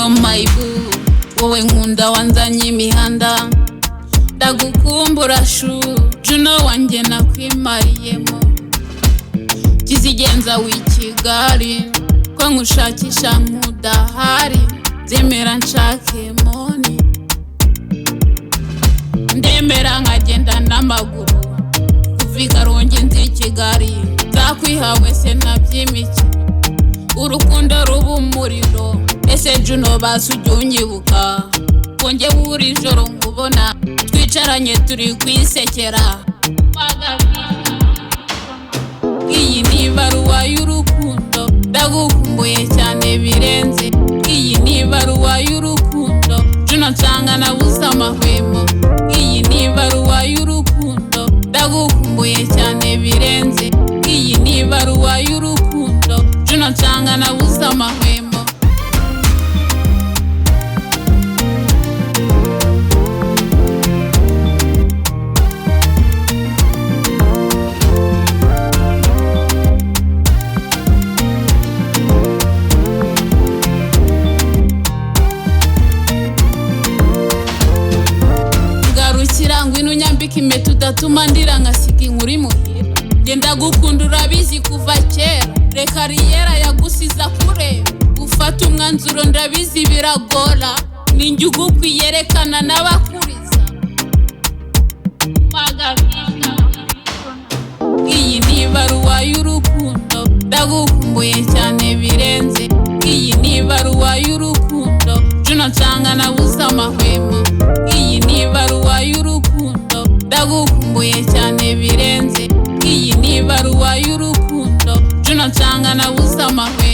Juno my boo, wowe nkunda wanzanye imihanda, ndagukumbura shu, Juno wanjye nakwimariyemo, kizigenza w'ikigali, ko nkushakisha nkudahari, zemera nshake moni, ndemera nkagenda n'amaguru, kuvika ronge nzi Kigali, nzakwihawe se nabyimiki, urukundo ruba umuriro, ese Juno basi ujya unyibuka, ko njye buri joro nkubona, twicaranye turi kwisekera, iyi ni ibaruwa y'urukundo, ndagukumbuye cyane birenze, iyi ni ibaruwa y'urukundo, Juno nsanga nabuze amahwemo, iyi ni ibaruwa y'urukundo, ndagukumbuye cyane birenze, iyi ni ibaruwa y'urukundo, Juno nsanga nabuze amahwemo. Ngwino unyambika impeta udatuma ndira nkasiga inkuru muhira, ngenda gukunda urabizi kuva kera, reka riyera yagusiza kureba, gufata umwanzuro ndabizi biragora, ninjye ugukwiyerekana n'abakuriza, iyi ni ibaruwa y'urukundo, ndagukumbuye cyane birenze, iyi ni ibaruwa y'urukundo, Juno nsanga nabuze amahwemo, iyi ni ibaruwa y'urukundo, ndagukumbuye cyane birenze, iyi ni ibaruwa y'urukundo, Juno nsanga nabuze amahwemo.